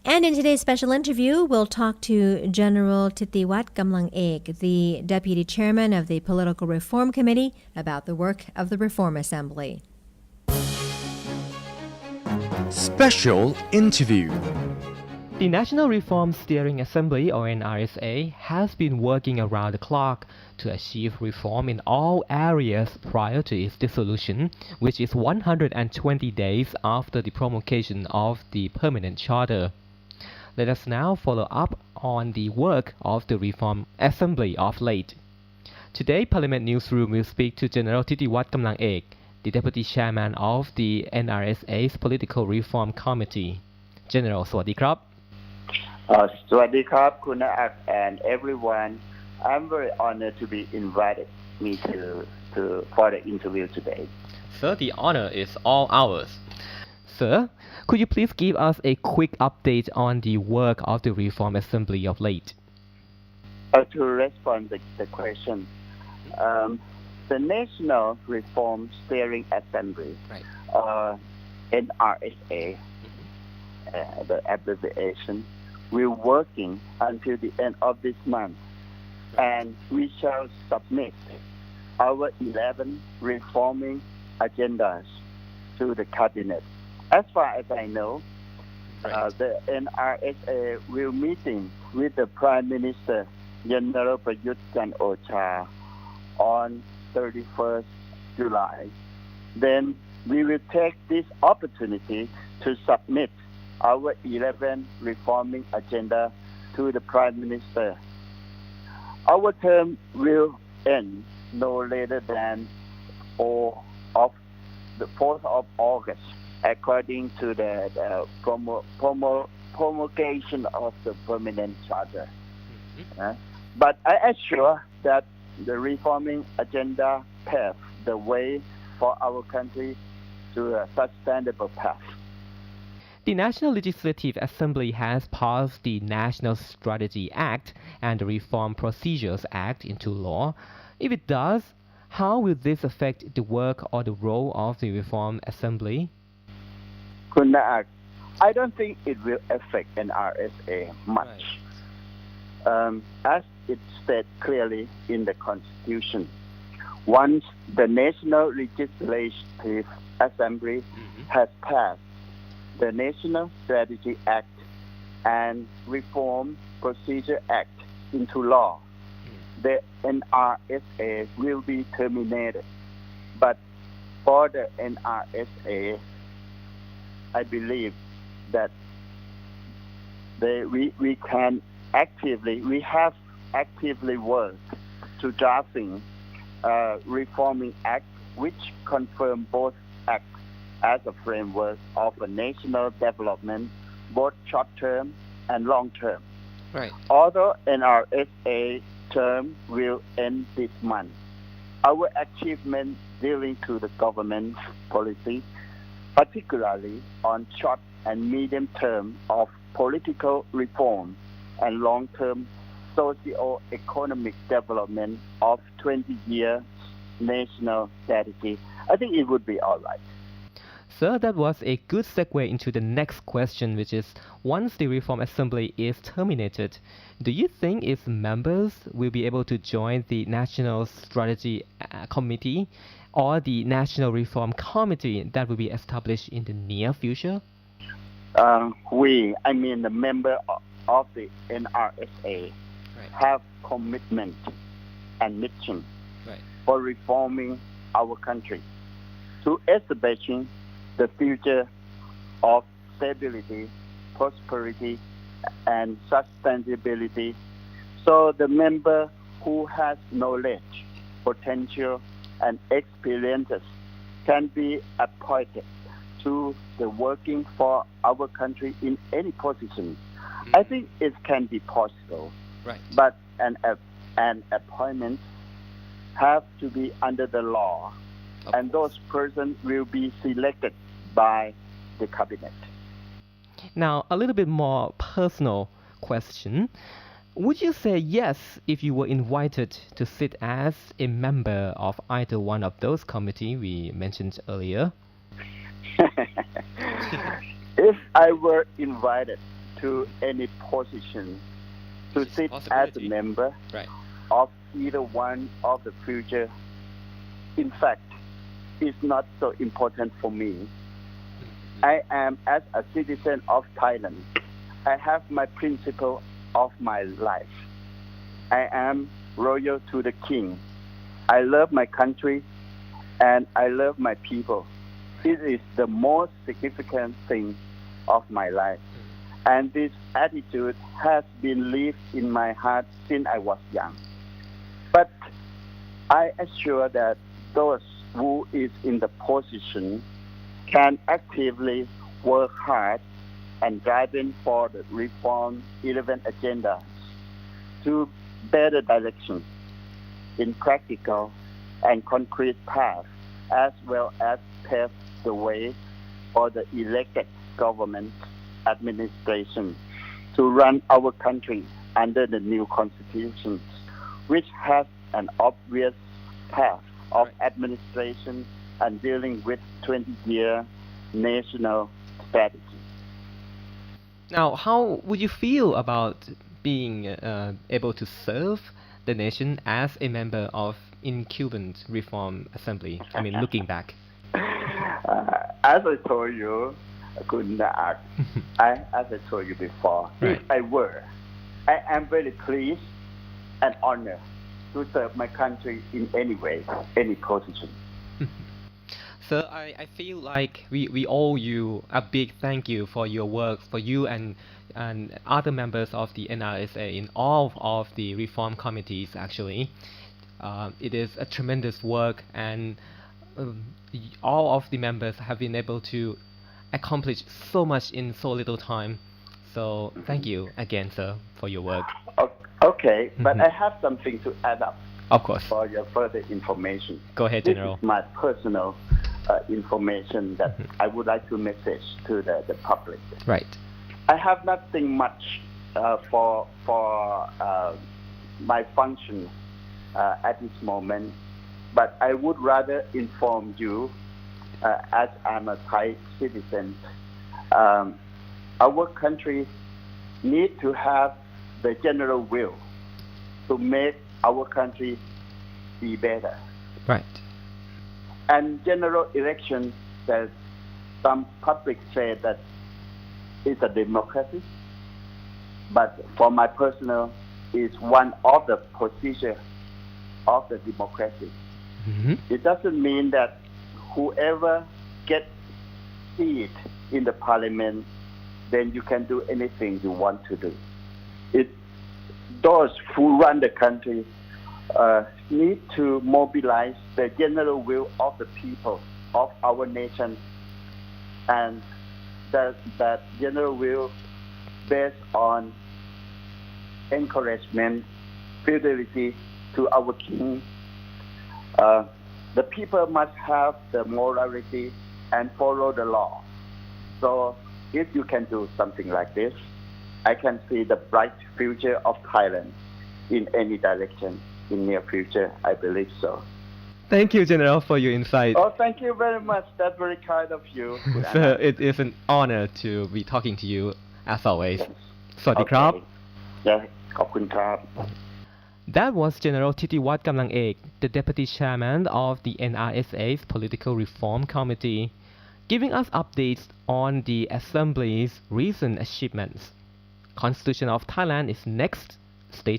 And in today's special interview, we'll talk to General Titiwat Kamlang Ek, the Deputy Chairman of the Political Reform Committee, about the work of the Reform Assembly. Special interview. The National Reform Steering Assembly, or NRSA, has been working around the clock to achieve reform in all areas prior to its dissolution, which is 120 days after the promulgation of the Permanent Charter. Let us now follow up on the work of the Reform Assembly of late. Today, Parliament Newsroom will speak to General Titiwat Kamlang Ek, the Deputy Chairman of the NRSA's Political Reform Committee. General, สวัสดีครับ สวัสดีครับคุณอาอัก and everyone. I'm very honored to be invited me to for the interview today. Sir, the honor is all ours. Sir, could you please give us a quick update on the work of the Reform Assembly of late? To respond to the question, the National Reform Steering Assembly, NRSA, the abbreviation, we're working until the end of this month, and we shall submit our 11 reforming agendas to the cabinet. As far as I know, the NRSA will meeting with the Prime Minister General Prayut Chan-o-cha on 31st July. Then we will take this opportunity to submit our 11 reforming agenda to the Prime Minister. Our term will end no later than the 4th of August, according to the promulgation of the Permanent Charter. But I assure that the reforming agenda paves the way for our country to a sustainable path. The National Legislative Assembly has passed the National Strategy Act and the Reform Procedures Act into law. If it does, how will this affect the work or the role of the Reform Assembly? Kunaak, I don't think it will affect NRSA much. As it stated clearly in the Constitution, once the National Legislative Assembly has passed the National Strategy Act and Reform Procedure Act into law, the NRSA will be terminated. But for the NRSA, I believe that we have actively worked to drafting reforming act which confirm both acts as a framework of a national development, both short-term and long-term. Right. Although NRSA term will end this month, our achievement dealing to the government policy, particularly on short and medium term of political reform and long-term socio-economic development of 20 years national strategy, I think it would be all right. Sir, that was a good segue into the next question, which is, once the Reform Assembly is terminated, do you think its members will be able to join the National Strategy Committee or the National Reform Committee that will be established in the near future? The member of the NRSA have commitment and mission for reforming our country, to establishing the future of stability, prosperity, and sustainability. So the member who has knowledge, potential, and experiences can be appointed to the working for our country in any position. I think it can be possible, but an appointment have to be under the law, and those persons will be selected by the cabinet. Now, a little bit more personal question. Would you say yes if you were invited to sit as a member of either one of those committees we mentioned earlier? If I were invited to to any position to sit as a member of either one of the future. In fact, it's not so important for me. I am as a citizen of Thailand. I have my principle of my life. I am loyal to the king. I love my country and I love my people. It is the most significant thing of my life. And this attitude has been lived in my heart since I was young. But I assure that those who is in the position can actively work hard and driving for the reform 11 agenda to better direction in practical and concrete path, as well as pave the way for the elected government administration to run our country under the new constitution, which has an obvious path of administration and dealing with 20-year national strategy. Now, how would you feel about being able to serve the nation as a member of incumbent Reform Assembly? I mean, looking back. As I told you, as I told you before, if I were, I am very pleased and honored to serve my country in any way, any position. So I feel like we owe you a big thank you for your work, for you and other members of the NRSA in all of the reform committees actually. It is a tremendous work, and all of the members have been able to accomplish so much in so little time. So thank you again, sir, for your work. Okay, but I have something to add up. Of course. For your further information. Go ahead, General. This is my personal information that I would like to message to the public. Right. I have nothing much for my function at this moment, but I would rather inform you, as I'm a Thai citizen, our country needs to have the general will to make our country be better. Right. And general election, that some public say that it's a democracy, but for my personal, is one of the procedure of the democracy. It doesn't mean that whoever gets seat in the parliament, then you can do anything you want to do. Those who run the country need to mobilize the general will of the people of our nation, and that general will based on encouragement, fidelity to our king. The people must have the morality and follow the law. So if you can do something like this, I can see the bright future of Thailand in any direction in near future. I believe so. Thank you, General, for your insight. Oh, thank you very much. That's very kind of you. Sir, it is an honor to be talking to you as always. สวัสดีครับ Yeah, ขอบคุณครับ That was General Thitiwat Kamlangek, the Deputy Chairman of the NRSA's Political Reform Committee, giving us updates on the Assembly's recent achievements. Constitution of Thailand is next. Stay